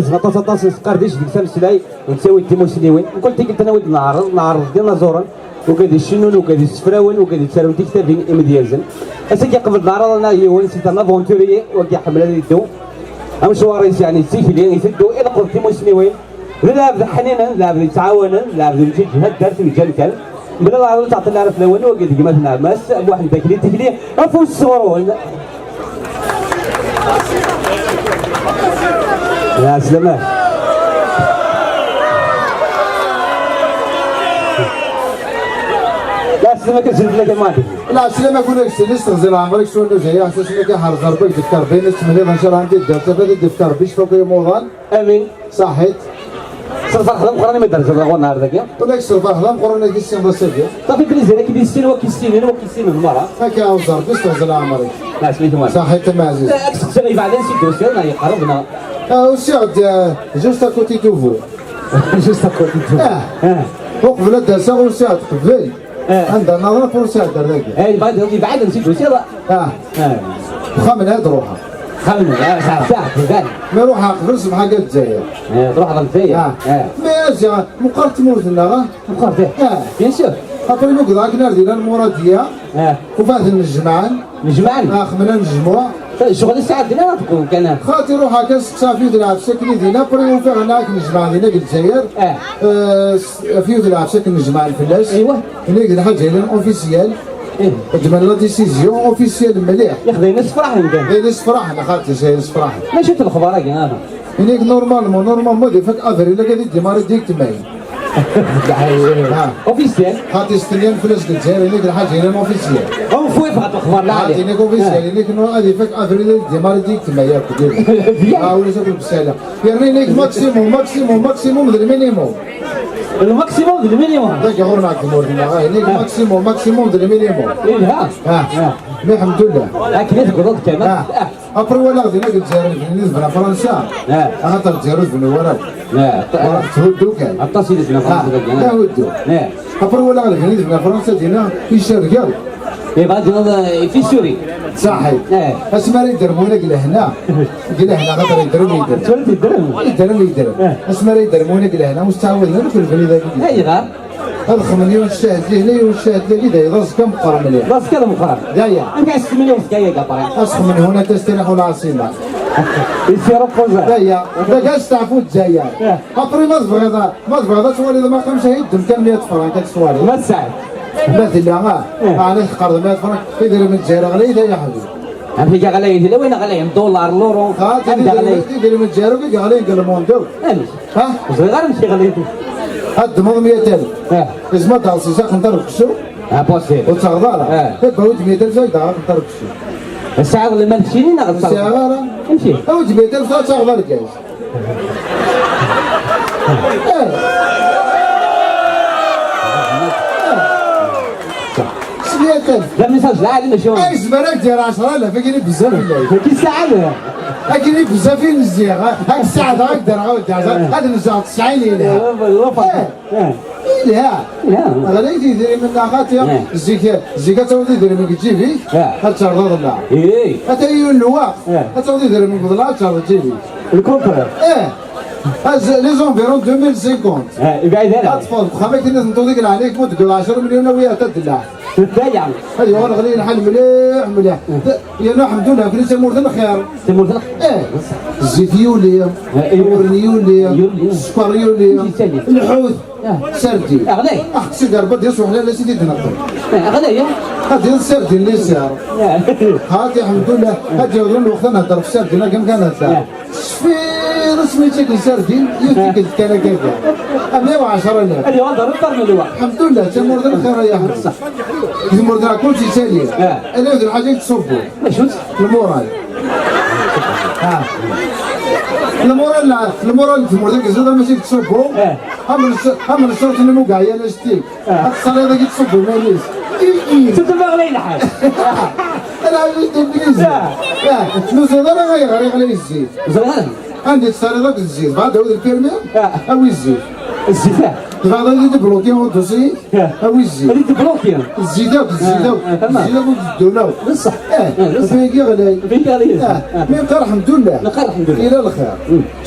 غطاس طاس قرديش ديك سامسلاي ونساوي التيموسليوين قلت لك انا ود نعرض ديال نزورا وكادي الشنون وكادي السفراون وكادي تساروي ديك تابين امديازن اسا قبل نعرض انا هو نسيت انا فونتوري وكي حمل هذا يدو مشوار يعني السيفلين يسدوا الى قرب تيموسليوين لاعب حنينا لاعب يتعاون لاعب يمشي جهه دارت الجلكل بلا العرض تعطي لنا في الاول وقال كيما تنعم ماس واحد بكري تكلي افو الصغرون يا سلامات لا سلامة كنسلم لك الماضي لا سلامة كنا نستغزل عمرك شو انه جاي اساس انك حار ضربك دفتر بين التمرين ان شاء الله عندي الدفتر بيش فوق موضان امين صحيت صرف الحلم قراني ما درجه غون نهار ذاك ولك صرف الحلم قراني كيسين بسيطه صافي بليزير كي ديسين وكيسين المراه هكا وزار بيستغزل عمرك لا سميتو مالك صحيت تما عزيز لا اكس سمي بعدين سيدو سيرنا يقربنا وسعد جوست اكوتي توفو جوست اكوتي وقبل الدرسه وسعد قبل عندنا نظره فرصه درك اي بعد نسيتو سير خامل هاد روحها خمن ساعة ما روحها قبل صباح قال الجزائر تروح على الجزائر ما مقارت موتنا مقارت بيان سور خاطر نقضى كنا ردينا المراديه وفات نجمعان خمنا نجموع شغل الساعة دينا تكون كان خاطر روحها كاس صافي دينا بشكل دينا بري وفاء هناك نجمع دينا الجزائر فيو دينا بشكل نجمع الفلاش ايوه هناك دينا حاجه هنا اوفيسيال جبنا لا ديسيزيون اوفيسيال مليح ياخذ ناس فرح يمكن ناس فرحنا خاطر جاي فرح ما شفت الاخبار انا هناك نورمالمون دي فك افري لا قاعد ديماري ديك تماين اوفيسيال خاطر استنيان فلاش الجزائر هناك الحاجه هنا اوفيسيال هم فوي فقط الاخبار لا عليه هناك اوفيسيال هناك نو هذه فك افري ديماري ديك تماين ولا شكل بساله يعني هناك ماكسيموم المينيموم الماكسيموم دو المينيموم داك غير معك مورنا هناك ماكسيموم دو المينيموم ما الحمد لله اكيد تقول كمان ابري ولا غادي نقول الجزائر بالنسبه لفرنسا خاطر الجزائر في الورق تهدو كان التصيد في فرنسا لا ودو ابري ولا غادي بالنسبه لفرنسا دينا في الشرق بعد في سوري صحيح اسمع يدرمونا قال هنا خاطر يدرم اسمع يدرمونا قال هنا مستعوذ نقول البلد هذه هذا 8 مليون الشاهد لهنا والشاهد لهنا راس كم مقرن مليون راس كذا مقرن جايه انت 6 مليون جايه قطرين اصخ من هنا تستريح العاصمه يصير فوزا جايه داك استعفوت جايه ابري ما تبغى تولي ما قام شهيد كان 100 فرنك تسوالي ما تساعد مثلا عليه قرض 100 فرنك يدير من الجزائر غالي يا حبيبي هم في غالي وين غالي دولار لورو يدير من الجزائر غالي قال موندو ها صغير ماشي غالي هاد مض 100000 اسمه دار سيساق نضرب كشو بوسيبل وتصغر تبعود 100000 زايد نضرب كشو الساعة اللي ما تمشيني ناخذ الساعة امشي او 100000 تصغر كاش لا مساج لا علي ماشي اي زبالك ديال 10 لا فكيني بزاف بالله كي ساعة اكيني بزاف نزيغ هاك الساعة هاك دار هذا نزاع 90 لا غادي يدير من خاطر الزكاه تاودي يدير من كتجيبي هتشرض الله حتى هي اللواء تاودي يدير من فضلها تشرض تجيبي الكونتر لي زونفيرون 2050 يبعد هنا اطفال خمك الناس نطوطيك عليك مو تقول 10 مليون ويا تدلع تدلع هذه هو غادي الحل مليح يا الحمد لله كل شيء مرضنا خير الزيت يولي الورن يولي السكر يولي الحوت سردي اغلي احسن دربت يصبح لا سيدي تنقل اغلي هذه السردي اللي سار هذه الحمد لله هذه يقولون وقت نهضر في السردي كم كانت في رسمي شكل سردين يمكن كان كذا 110,000 اللي هو ضرب من الوقت الحمد لله تمر ذا الخير يا حبيبي صح تمر ذا كل شيء سالي انا هذه الحاجه تصبوا شوت المورال المورال تمر ذا كذا ماشي تصبوا هم الشرط اللي مو قاعد انا شتيك الصلاه ذاك تصبوا ماليش تتبع لي الحاج انا عرفت انجليزي فلوس هذا غير الزيت زين عندي الصلاه ذاك الزيت بعد عود البيرمي او الزيت الزيت غادا اللي بلوكي ودوسي اوي الزيت هذه تبلوكي الزيدات الدولة بصح فين غلاي فين غالي مي بقى الحمد لله نقال الحمد لله الى الخير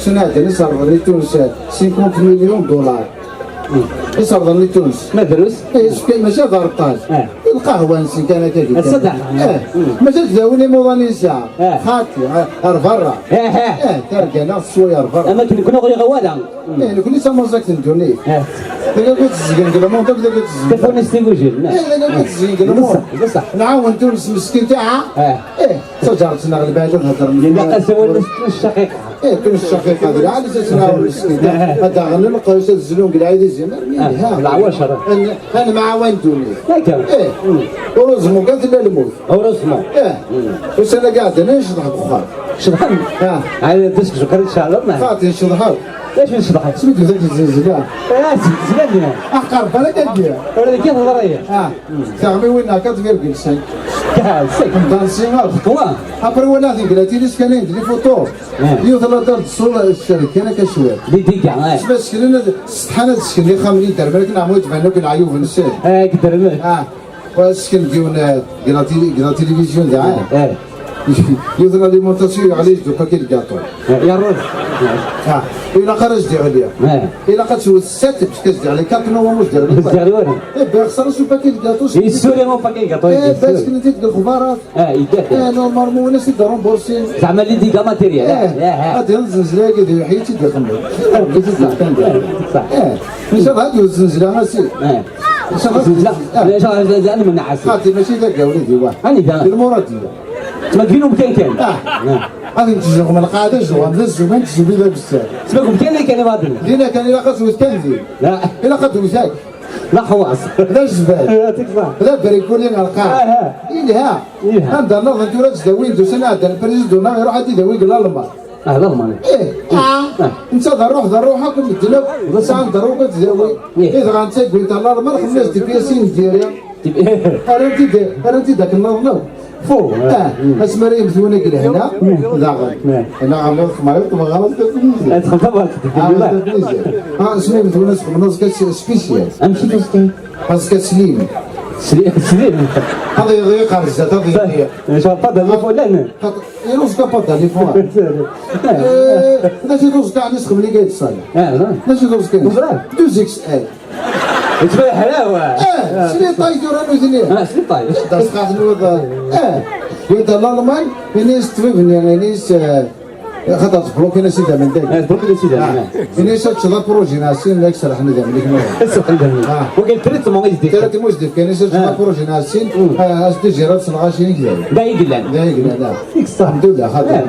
شنو هذا اللي صار لي تونس 50 مليون دولار اللي صار لي تونس ما دروس ماشي غرطاج القهوه نسي كانت هذيك الصدع ماشي تداولي موضاني ساعه خاطي رفرة تركنا شويه رفرة اما كنا غير غواله كل سما زاك ندوني انا قلت الزين كلام ما قلت لك تلفون استيجوجين انا قلت الزين كلام بصح نعاون تونس مسكين تاعها تجارتنا غلبها تهضر لا سوى الشقيقه كل الشقيقه هذه عاد تسراو مسكين هذا غنى نلقاو الزلوم كاع هذه الزمر العواشر انا معاون تونس هكا ورزمو قالت لا الموت ورزمو واش انا قاعد انا نشطح بخار شطحن عاد تسك شكر ان شاء الله خاطي نشطحها ليش من شطحن سميتو ذاك الزلزال زلزال احقر بالك ادير ولا كيف ضريه تعمي وين هكا تفيركل سي سيك دانسينغ كوا ابري ولا ذيك قالتي لي سكانين دي فوتو يوثلا دار الصوره الشركه انا كشويه دي كاع باش كلنا استحاله تسكن لي خاملين دار بالك نعمو تبعنا كنعيو في السير كدر واسكن ديونا قرا تلفزيون دعاه يوثلا ليمونطاسيون علاش دوكا كي الكاطو يا الرز الى خرج دي عليا الى قد سوى السات باش كتدي على كاك نو مش دار بخسر شو باكي الكاطو السوري مو باكي الكاطو بس كنت تلقى الخبارات يدافع نورمالمون الناس يدارون بورسين زعما اللي ديكا ماتيريال هادي الزنزله كيدير حياتي ديال خمر صح ان شاء الله هادي الزنزله ماشي ان شاء الله زعما من نعاس خاطي ماشي ذاك وليدي واحد هاني ذا المراديه تما كاينو مكان كان غادي نتجرب من القاعده جوان نزو ما نتجو بلا بزاف سمعكم كاين اللي كان باطل لينا كان الى قد كنزي لا الى قد وثاق لا خواص لا جبال تكفى لا بريكولين القاع إلها هذا نظن تورا تداوين دو سنة هذا البريزيدون يروح هادي يداوي قال الألمان الألمان انت ضروح كل الدلب بس عن ضروح تداوي إذا غنتسكوي انت الألمان خمس دي بياسين ديالي أرنتي ذاك النظام فوق اسمع ريم ثوني كده هنا لا هنا عملت ما غلط ادخل طبعا اسمع ثوني نص سبيسيال امشي تسكي باسكو سليم هذا يضيع قرصة هذا ان شاء الله فضل فلان يروز كابوتا لي فوا ناس يروز كاع نسخ ملي قايد الصالح ناس يروز كاع 2 اكس ال تبان حلاوه سلي طايد ورانو ثنين سلي طايد داس الوضع قلت الالمان ناس تفهم يعني ناس خاطر بلوكي ناس يدا من داك بلوكي ناس يدا ناس تشرا بروجي ناس نكسر حنا دابا ديك النهار وقال تريت مو يزدك تريت مو يزدك كاين ناس تشرا بروجي ناس اسدي جيرات صلغاشين كذا لا يقلان لا الحمد لله خاطر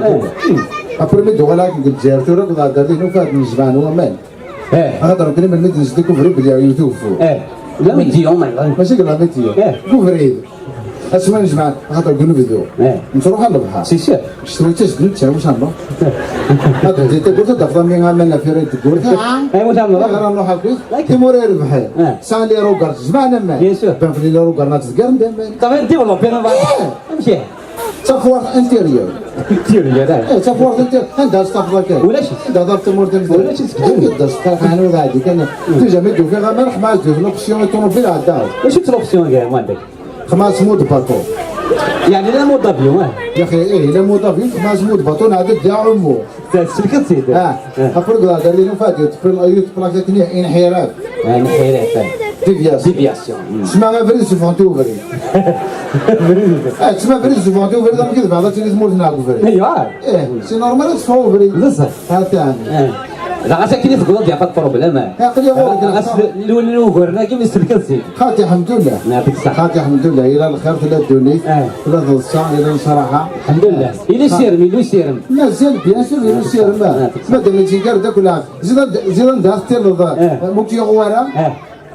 ابري مدو ولكن قلت جيرتو راه قدر لي نوفات من زمان هو مال خاطر كنا من مدن نزدكو في ربلي يوتيوب لا ميتيون ماشي قال ميتيون كوفريد اسمع جماعه خاطر قلنا فيديو نروح على البحر سي سي اشتريت بنت واش نروح هذا انت قلت دفع من عملنا في ريت تقول واش نروح نروح هكا كيموري البحر سان لي روغار جمعنا ما بيان سور بان في لي روغار نتذكر دابا طبعا ديفلوبي انا امشي تفوار انتيريور تفوار انتيريور عندها صفرا كاين ولا شي ضربت مورد ولا شي درت انا غادي كان ديجا ميدو في غير نروح مع لوبسيون طوموبيل على الدار واش لوبسيون كاع ما عندك خماس مود باتو يعني لا مود افيون يا اخي لا مود افيون خماس مود باتو هذا تاع عمو السلكه تزيد ابرك هذا اللي فاتي في بلاكه انحراف انحراف ديفياسيون اسمها فريز سوفونتي وفريز اسمها فريز سوفونتي وفريز انا كذب هذا اللي تموت نعرف فريز ايوا سي نورمال تفو فريز بصح هذا لا غاسكني تقول ديال البروبليم الاول وقرنا كيما السلكه تزيد خاطي الحمد لله يعطيك الصحه خاطي الحمد لله الى الخير لا الدنيا لا الصح الى الصراحه الحمد لله الى سيرم مازال بيان سور الى سيرم ما دام تيكار دا كلها زيد داختي ممكن غواره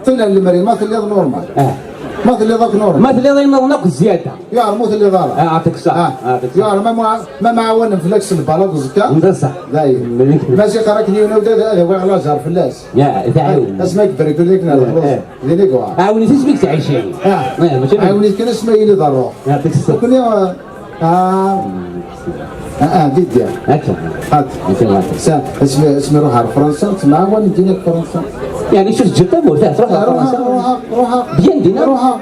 طلع المريم ما اللي نورمال ما اللي ذاك نورمال ما اللي نورمال زياده يا رموت اللي ضارع يعطيك الصحه يا ما معاون فلاكس البلاط وزكا بصح دايم ماشي قراكني انا ودا هذا هو على جار فلاس يا تعاون اسمك بريك ليك انا ليك وا عاوني تسميك تعيشين عاوني كان اسمي اللي ضروح يعطيك الصحه كنا جديا هكا اسمي روح على فرنسا تسمع وين ندينا فرنسا يعني شوف جدة مرتاح تروح لفرنسا روحها بيان دينا روحها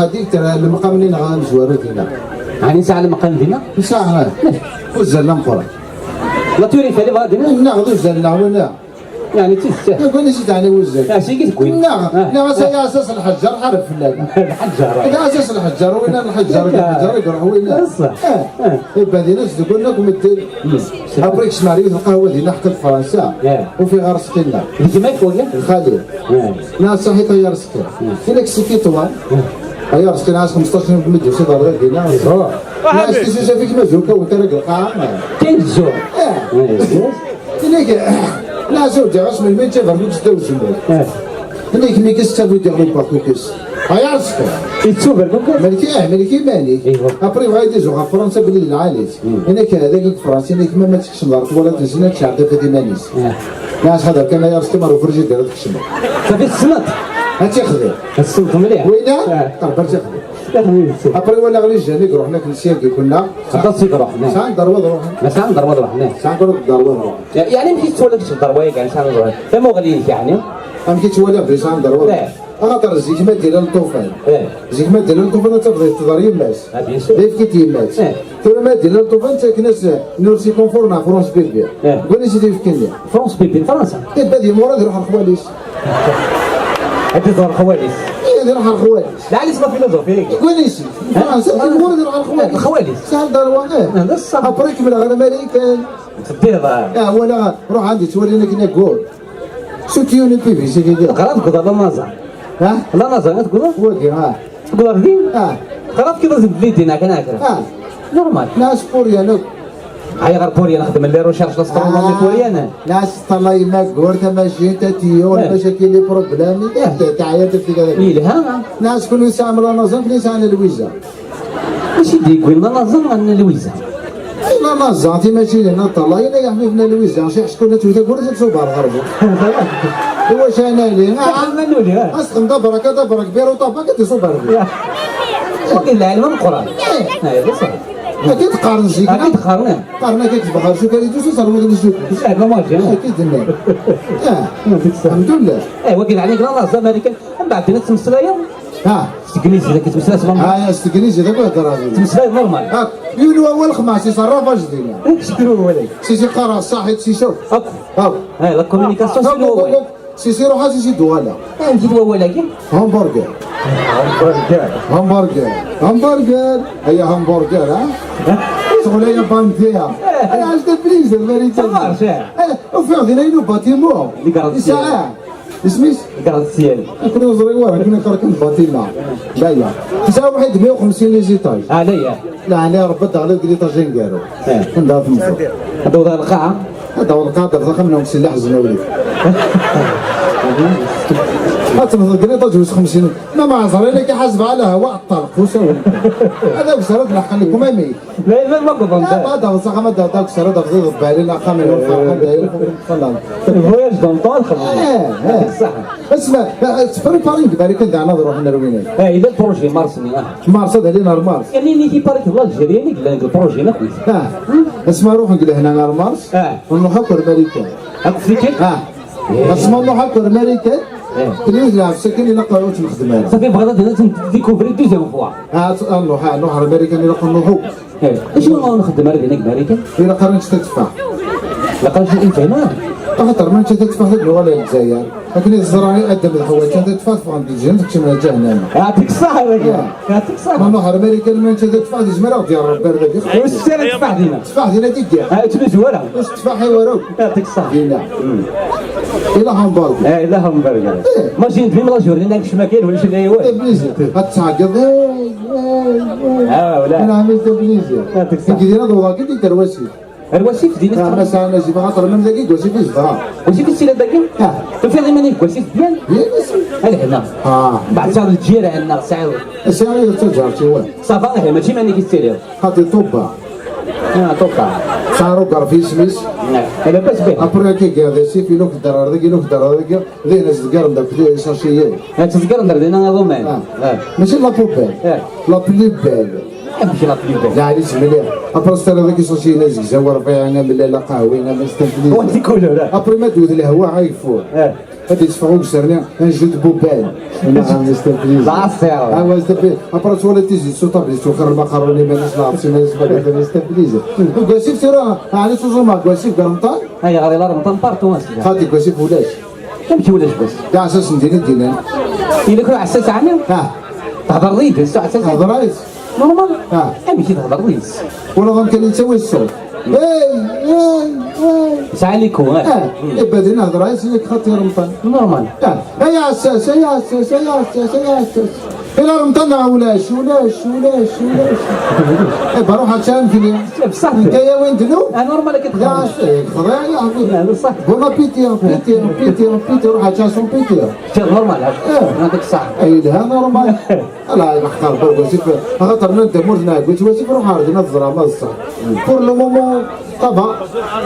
هذيك ترى المقام اللي غنجوارو دينا يعني ساعة المقام دينا ساعة وزلنا مقرا لا توري فالي بغا دينا ناخذ وزلنا ولا يعني تيستاهل يقول لي شي تعني وزل ماشي كي تقول لا اساس الحجار حرف فلانا الحجار هذا اساس الحجار وين الحجار يروح وين صح يبقى هذه ناس تقول لكم ابريك شمالي القهوه دينا حتى في فرنسا وفي غير سكينه ديما كويا الخليل ناس صحي طيار سكين كاين سكي طوال طيار سكين عاش 15 يوم بمدو شي ضربه دينا ناس تيجي فيك مزوكه وانت راك كاين الزور كاين لا زوج عاش من الميت تفهم لك تدوز جنبك هنيك ملي كتستافدو ديال باكوكس هيا سكر يتسوبر دوكا ملكي مالك ابري بغا يديزو غا فرنسا بلي العاليت هناك هذاك الفرنسي هناك ما تكش نضرب ولا تنسينا تشعر دابا دي مانيس ناس هذا كان يا سكر معروف رجل ديال الكشمه صافي السلط هاتيخذي السلط مليح وينا قرب تاخذي ابري ولا غير جاني روحنا كنسيا كي كنا خاصك روحنا ساعه ضربه روحنا ساعه ضربه روحنا ساعه ضربه روحنا يعني مشيت تولد شي ضربه كاع ساعه ضربه فما غاديش يعني مشيت تولد بلي ساعه ضربه خاطر الزكمه ديال الطوفان الزكمه ديال الطوفان تبغي تضر يماس كيف كي تيماس كما ديال الطوفان تاكناس نورسي كونفورنا فرونس بيبي قولي سيدي فكني فرونس بيبي فرنسا كيف بدي مراد يروح الخواليس هادي دور الخواليس يروح الخواليس لا علي اسمها فيلوزوفي كويس فرنسا المراد يروح الخواليس ساعه ضربه هذا الصح ابريك من غير امريكان البيضة ولا روح عندي تورينا كنا جول سوتيوني بيبي سي كي قرات كذا لا نازا لا نازا تقول وكي تقول ردين قرات كذا زد فيدينا كان هكذا نورمال ناس بوريانو هاي غير بوريا نخدم اللي روشارش لاسترونومي بوريانا ناس طلعي ما قورت ماشي تاتيو المشاكل لي بروبلامي تعيط في كذا ها ناس كل ساعه لا نظن كل ساعه لويزا ماشي ديك وين لا نظن ان لويزا لا نظن ماشي لنا طلعي لا يحمي من لويزا شي شكون تويتا قورت تصوب على الغرب هو شانا لي عملوا لي اسخن دبرك بيرو طابا كتصوب على الغرب وقيل العلم القران هذا صح اكيد قارن شي اكيد قارن قارن كتبغى شو كان يدوز صار ولد نشوف هذا ماشي اكيد الحمد لله وقيل عليك لا امريكان من بعد ناس مسلايه استكنيزي ذاك تمسلا سبحان استكنيزي ذاك الدراجه تمسلا نورمال يقولوا اول خماس يصرف اش دينا شنو ولي سي قرا صاحي سي شوف لا كومونيكاسيون شنو هو سي روح سي دوالا انت دوالا كي همبرجر هي همبرجر شغليه بانتيا انا عشت بليزر مريتا وفي عندنا ينو باتيمو ساعه اسميس كارسيال كنا زريوار كنا كركن باتينا بايا تساوي واحد 150 ليزيتاج عليا لا انا ربط على ليزيتاج نقالو ندار في المفروض هذا هو القاعه هذا هو القاعه رقم منهم سلاح زناولي هاتم قريطة جوز 50 ما عزر انا كيحاسب على هواء الطلق وسوي هذا بسرد نحكي لكم امي لا ما قضى انت هذا وصح ما داك سرد في بالي لا قام الفرحه داير خلاص الفواياج دونطال صح اسمع بريبارينغ بالي كنت انا نروح نروينا اذا البروجي مارسني مارس هذا لينا مارس يعني اللي كيبارك الله الجزائريين قال لك البروجي ما كويس اسمع روح نقول هنا مارس ونحكر امريكان هاك فيك اسمع نحكر امريكان كليز لا سكن الى قناه الخدمه صافي بغات هنا ديكوفري دوزيام فوا نروح امريكان الى قناه شنو نخدم هذيك امريكان الى قرنت تدفع لا قرنت الانتماء خاطر ما انت تدفع هاد ولا الجزائر لكن الزراعي ادم الحوايج انت تدفع في عند الجنة تكشم جهنم يعطيك الصحة يعطيك الصحة ما نروح امريكان ما انت تدفع دي جمره ديال ربي ربي واش سير تدفع دينا تدفع دينا ديك تبي زوالة واش تدفع حيوانك يعطيك الصحة دينا الى همبرغر الى همبرغر ماشي ندوي من لاجور لان داك الشماكين ولا شي دايوال بليزير غتعقد ولا انا عملت بليزير كيدير هذا كي دير واسي الوسيف دينا مثلا جيب خاطر من ذاك وسيف الزهر وسيف السيلة داكي في غير ماني وسيف ديال هنا بعد صار الجيران ساعه ساعه تجارتي وين صافا ماشي ماني كيستيريو خاطي طوبه توقع صاروا كرفي سميس انا بس به ابري كي هذا سيف لوك الدرار ذاك لوك الدرار ذاك ذي ناس دكار داك شاشيه تذكر ندير انا ضمان ماشي لا بوبال لا بلي بال نمشي لطبيب لا علاش مليح ابروس ترى ذاك يصير شي ناس جزاو ربيعنا ملا قهوينا ما استنفليش هو انت كله لا ابري ما دوز الهواء عايفوه غادي يتفرقوا سرنا نجد بوبال ما استنفليش لا سير اوا استنفليش ابروس ولا تيجي سو طابليس وخر المقروني ما نسلاص ما استنفليش وكاسيف ترى علاش توصل مع كاسيف كرمطان هيا غادي لا رمضان بارتو ماسكين خاطي كاسيف ولاش كمشي ولاش بس كاع اساس ندير الا كنت عساس عامل تهضر ريدس عساس هضر رئيس نورمال امشي تهضر ريدس ولا ظن كان يسوي الصوت ساعة ليكو بدينا هضر رئيس اللي خاطي رمضان نورمال يا عساس يا عساس يا عساس يا عساس إلا رمضان ولاش بروح هاتشان في اليوم بصح انت يا وين دنو؟ نورمال كتخرج يا خضيع يا عظيم بصح بون ابيتي روح هاتشان سون بيتي نورمال هذاك الصح اي لا نورمال لا نختار برك وسيف خاطر انت مرنا قلت وسيف روح عرضنا الزرامه الصح بور لو مومون طبعا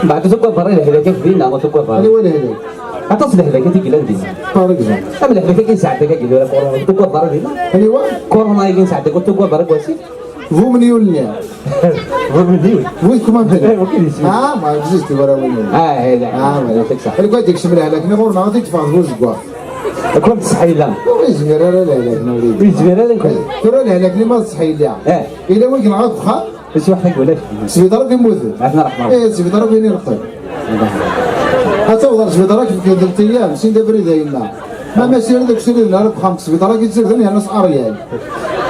بعد تقوى برا الهلاكه فينا وتقوى برا انا وين هذاك اتصل الهلاكه تيجي لندن بارك الله قبل الهلاكه كيساعدك كيقول لك كورونا تقوى برا هنا ايوا كورونا يساعدك وتقوى برا كويس هو من يولني وين وينكم انتم وكيل ما جزتي ورا وين هذا ما صح اللي قاعد يكشف لها لكن نقول ما غاديك تفهم روز كوا كنت صحي لا ويزمير لا لك نوليد يجبر هذاك ترى لها لك ما تصحي لها الا وين نعرف خا باش واحد يقول لك سبيطار يموت عندنا رحمه ايه سبيطار وين يرقد اتصور سبيطار في ثلاث ايام سين دبري دايما ما سير داك الشيء اللي نعرف خمس سبيطار كيتسير ثاني نص اريال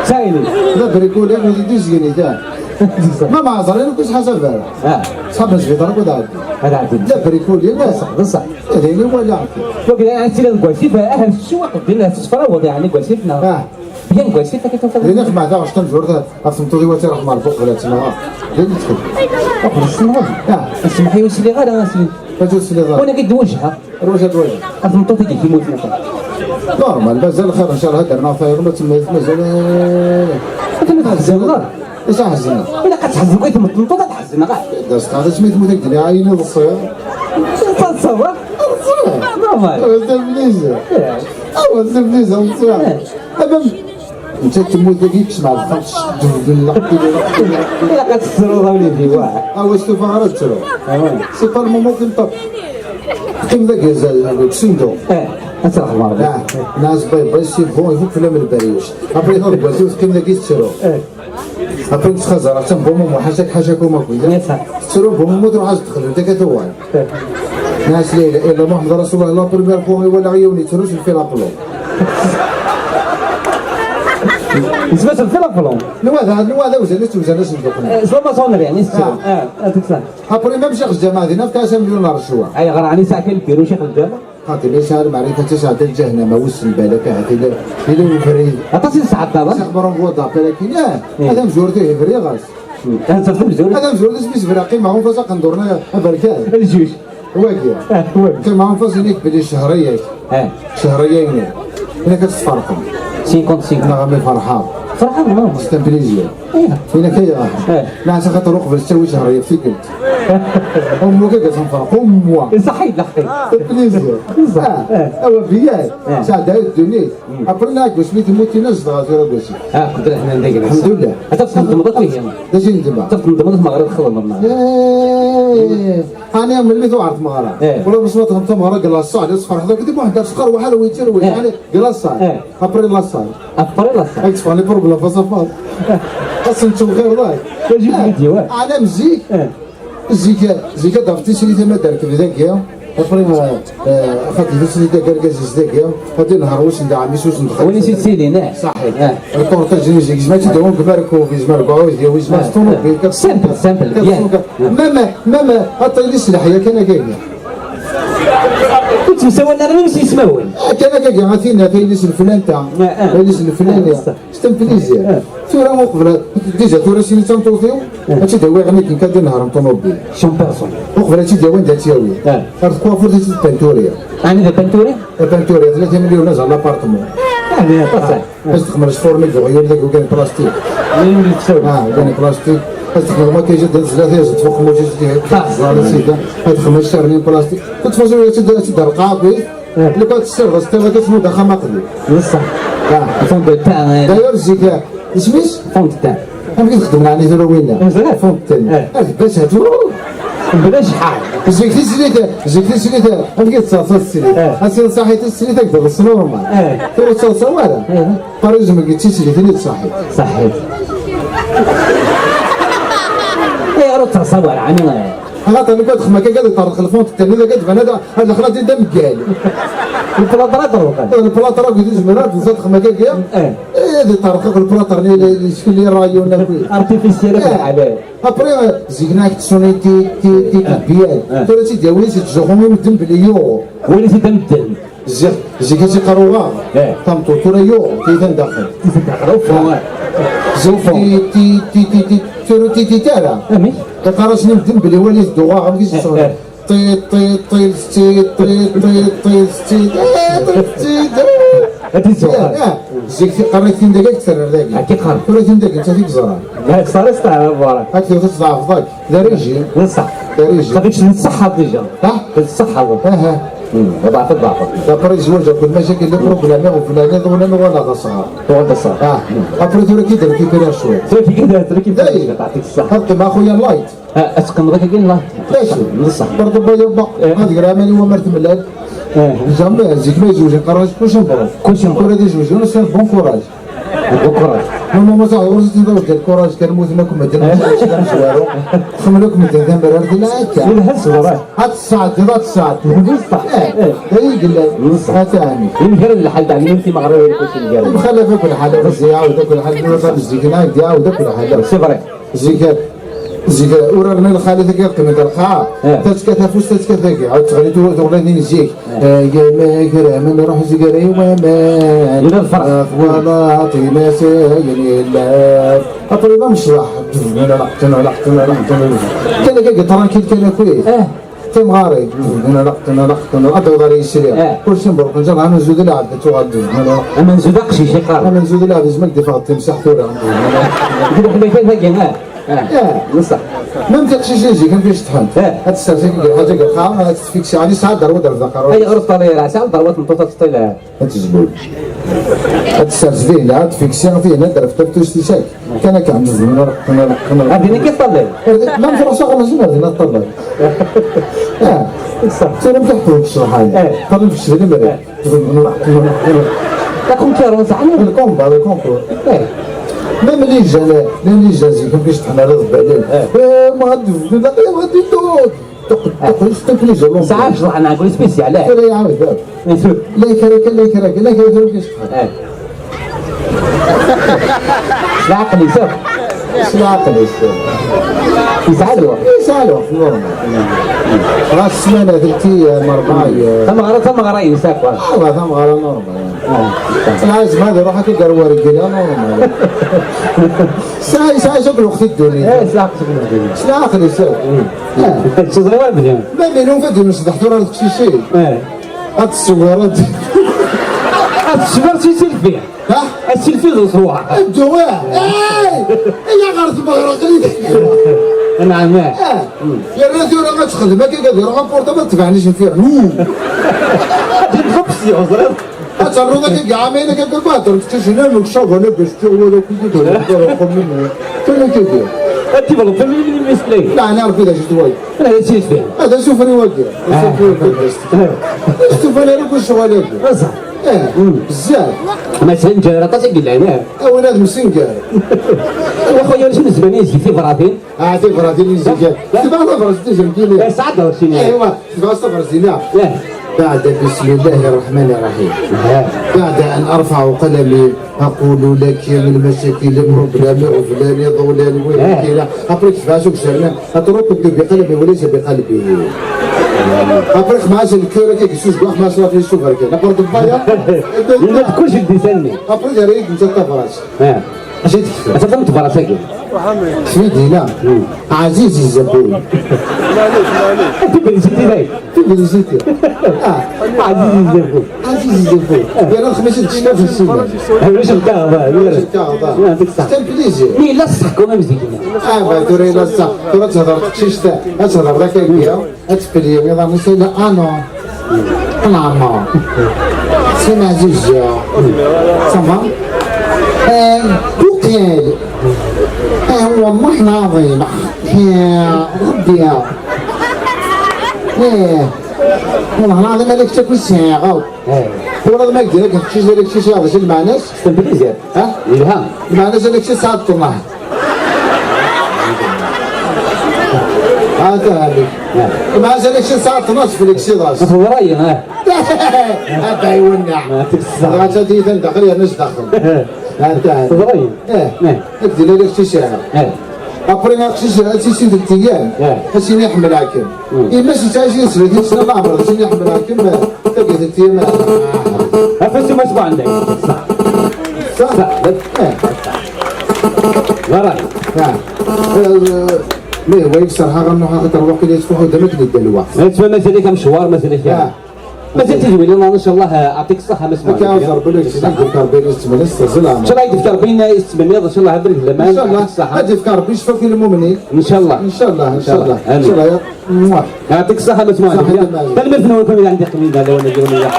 سايلي دبري يقول لك ودي زيني تا ما معذرين كنت حسب بالك صاحب السبيطار كذا هذا عدل دبري يقول لي لا بصح هذا ولا لكن انا سير الكواسيف اهم السواق ديال الصفرا وضع يعني كواسيفنا بيان كواسيف كتوصل لأن خدمة هذا واش تنجور أفهمتو غير وتر رحمة الفوق ولا تسمع لين تدخل اخرج السنغال اسمح لي وسيلي غير انا سيدي فجوز في الإضاءة وانا قد وجهها روجها توجه افهمتو تيجي كيموت مثلا نورمال مازال خير إن شاء الله درنا فايق ما تسميت مازال انت تحزن الله ايش حزنا الا كتحزن بغيت تمطلطو تحزن كاع دازت هذا سميت موتك الدنيا عيني الصير تصور نورمال استنفليزة استنفليزة الصير انت تموت دقيق تسمع الخمس الا كتسرو وليدي واحد واش تفعل تسرو سي با المومون كنت كم ذاك الصندوق اسرع المره ناس باي سي بون يفوت فيلم البريوش ابري نضرب بس كم ذاك تسرو ابري تخزر عشان بومو حاجك حاجك وما كويس تسرو بومو تروح تدخل انت كتوان ناس ليلى الا محمد رسول الله لا بريمير فون ولا عيوني تروش في لابلو سمعت الفيلم نواذا وزنت صندوقنا زعما صونر يعني السلام تكسر ابري ما مشى الجامعه دينا في كاس مليون رشوه اي غير عني ساعه كيديروا شي خدامه خاطر ليش هذا معرفه تسعه الجهنم وسن بالك هذه الى الفريد عطاتي ساعه دابا خبرهم بوضع لكن هذا مجورتي فري غاس هذا مزور هذا مجورتي سميت فراقي معهم فاس قندورنا بركات الجوج واقع كان معهم فاس هنيك بدي شهريات شهريين هنا كتفرقوا 50 انا غامي فرحان فرحان والله استنبليزيا فينا كي ناس خاطر وقف تسوي شهريه في قلت امو كي كتنفرق امو صحيح لحقي استنبليزيا اوا بيات ساعه الدنيا ابرنا باش ميت موتي ناس صغار باش كنت احنا ندير الحمد لله انت تنضبط فيه داش ندبا تنضبط في المغرب خلصنا انا من اللي توعرف مغرب ولا باش ما تهمت مغرب قلاص صح صفر هذاك ديما واحد صفر وحال ويتر يعني قلاص ابري لاصال ابري لاصال هاك تفعني بروبليم فاصافات خاص نشوف غير ضايق تجيب فيديو انا مزيك زيكا دافتي سيدي ما دارك بذاك ابري اخذت فلوسي داك كركاز داك هادي نهار واش ندعم ميسوس ندخل وين نسيت سيدي نعم صحيح الكورتاج اللي يجي جماعه تداوم كباركو في زمان عاوز ديال ويزما ستونوبيل سامبل ماما عطيني السلاح يا كان كاين كنت مسوي انا نمشي يسمعون كان كاين عطينا كاينش الفلان تاع كاينش الفلان استنفليزيا تورا مقبل ديجا تورا سيني تنطوطيو هادشي داوي غني كان نهار طوموبيل شون بيرسون مقبل هادشي داوي داتياوي هاد كوافور ديال البانتوريا يعني ذا بانتوري 3 مليون ناس على لابارتمون يعني صح باش تخمر فورمي غير داك وكان بلاستيك اللي تسوي كان بلاستيك باش تخمر ما كيجي داك الزلازل يزيد فوق موجود ديال السيده هاد خمس شهرين بلاستيك كنت فاجئ تدار قابي اللي كانت السيرفس تا كتسمو داخل مقلي بصح الفوند تاع داير زيكا سميت الفوند تاع كي تخدم على زروينا فوق الثاني باش هاتو بلا شحال جيتي سليت كي تصاص السليت اسير صحيت السليت هكذا بس نورمال تو تصاص ولا فرج ما قلتيش سليت صحيت يا راه تصور عني خاطر انا كنت خما كي طرق الفونت الثاني ذا كتبان هذا الخلاط دم كالي البلاطه طرقت البلاطه راه قلت زمرات وصلت خما كي هذه طرق البلاطه اللي شكون اللي رايو ولا ارتيفيسيال في الحلال ابري زيناك تسوني تي بيان ترى تي داوي تجوغومي مدن بليو وين تي دم زيك قروغا تمطو تريو تيدن داخل تي تالا تقراش نبدل بلي وليد الدواء غير كيسون طيط هادي الزوار زيك قريت فين داك اكثر هذاك كي قرا قريت فين داك انت فيك زرع لا صار استعمل بارك هاك تضعف ضاك لا ريجي نصح ريجي خديتش الصحه ديجا الصحه ضعف دابا الزواج كل مشاكل اللي بروبليم وفلان ولا ولا صغار هذا صح ابري تورا كي درت كيفاش شويه صافي كذا تركي تعطيك الصحه حط مع خويا اللايت اتقن غير كاين لا ماشي نصح برضو بابا هذيك راه ماني هو مرت ملال جامي زيك ما يزوج قراج كلشي مبروك كل هذه زوج انا سير بون كوراج بون كوراج ماما صح ورزت ندور ديال الكوراج كان موت لكم مدير شوارو خم لكم مدير ذنب راه لا هكا الهس وراه هات الساعه هات الساعه بصح اي قال لك هاتاني ينهر الحل تاع انت مغربي كلشي مقال مخلى في كل حاجه مزيا ودا كل حاجه نوصل الزيكنا ديا ودا كل حاجه سي فري زيك ورغنا الخالد كي قيمه الخا تتكتفوس تتكتفي عاود تغني تغني نزيك يا ما كرام نروح زكريا ومان الى الفرق ولا عطينا سايني لا اطريبا مش راح تنا كان كي ترانكيل كان كويس تم غاري انا اضو داري يسري كلشي مبروك نجا انا نزود لعب تغدو انا نزود اقشي شي قال انا نزود لعب زمك دفع تمسح ثورة كده حنا كيف هكا بصح ما متقشي شي كان فيش تحن هاد السرسي حاجه كالخام هاد تفيكسي علي ساعه ضربه ذكر اي غرس طريقه ساعه ضربات مطوطه الطيله هاد الزبون هاد السرسي لا تفيكسي فيه نقدر في تفتوش تيشاك كان كنزز هادي كيف طلع ما نفرش غير مزيان هادي نطلع بصح سير نفتحو الشرح هذا طلع في الشهر مرة تاكم كيرون صح الكومبور ما مليش انا مليش زي كيفاش تحنا على بعدين ما غادي لا غادي تقلي جلون ساعات شرح انا نقول سبيسيال لا لا يعاود لا كيفاش تحنا العقل يسافر العقل يسالوا نورمال راس السمانه ثلاث ايام اربعه ثم غرا يسافر ثم غرا نورمال العزم هذا روح كي قالوا رجال نورمال ساعه شكل وقت الدنيا ساعه شكل الدنيا العقل يسافر شو زعما مليون ما بينهم فدوا نصدحوا راه شي شيء هاد الصورات هاد الشبر تيسيلفي السيلفي صوره الدواء يا غرت بغرقلي نعم يا راسي راه ما تخدم ما كيقدر راه بورطه ما تبعنيش فيها خبز يا وزرات تصرفوا ذاك العامين كيقول باطل تشنا لك شغل باش تقول كل كذا كذا انت والله فهمني المسلي لا انا عارف كذا شي دواي لا شي فيه هذا شوف راه واقع شوف انا راه كل شغل بصح بزاف ما سنجر تسجل هنا ولاد مسنجر واخويا شنو الزبانين في فراتين في فراتين يزيك تبع صفر تجرب كيلو ساعه دور سينا ايوا تبع صفر سينا بعد بسم الله الرحمن الرحيم بعد أن أرفع قلمي أقول لك من المشاكل بروبلامي وفلاني ضولاني وكذا أبريك فاشوك شرنا أترك بقلبي وليس بقلبي أبريك معاش الكيرة كي يسوس بواخ ما شرف يشوف هكذا نقول ضبايا ما تكونش تسالني أبريك ريك أنت تفرج جيت أنت فراسك سيدي لا عزيزي الزبون في بليزيتي عزيزي الزبون يا راه خمسة تشكا في السنة واش الكهرباء ستان بليزي مي لاصق وما مزيان دوري لاصق دوري تهضر تشيشتا تهضر ذاك الكيا تفلي يلا نسينا انا ما سمع زوجة سما بوكيل والله العظيم يا ربي والله العظيم مالك تاكل ساعة والله ما يقدر لك شي لك شي هذا شي المعناش استنبليزير ها الهام المعناش لك شي ساعة طلع هذا هذيك المعناش لك شي ساعة 12 في لك شي راس هو راي هذا يونع هذا تي داخل يا ناس داخل هذا راي اكدي لك شي ساعة ابري ما خصيش هادشي سي ديال الايام هادشي اللي يحمل حاكم اما شي تاجي يسرى ديال السنه ما عبر هادشي اللي يحمل حاكم تلقى ذيك الايام فاش ما تبع عندك صح صح لا مي هو يكسرها غنوها غتروح كي تفوحوا دابا كنبدا الوقت تسمى مازال كم مشوار مازال كام مازال تجي لنا ان شاء الله يعطيك الصحه مسموع كافر بلك تذكر بين الثمانية استزلام ان شاء الله يذكر بين 800 ان شاء الله هبرك الامان ان شاء الله هادي فكر باش فوق المؤمنين ان شاء الله ان شاء الله ان شاء الله ان شاء الله يعطيك الصحه مسموع تنمر نقول لكم عندي قبيل هذا ولا ديروا لي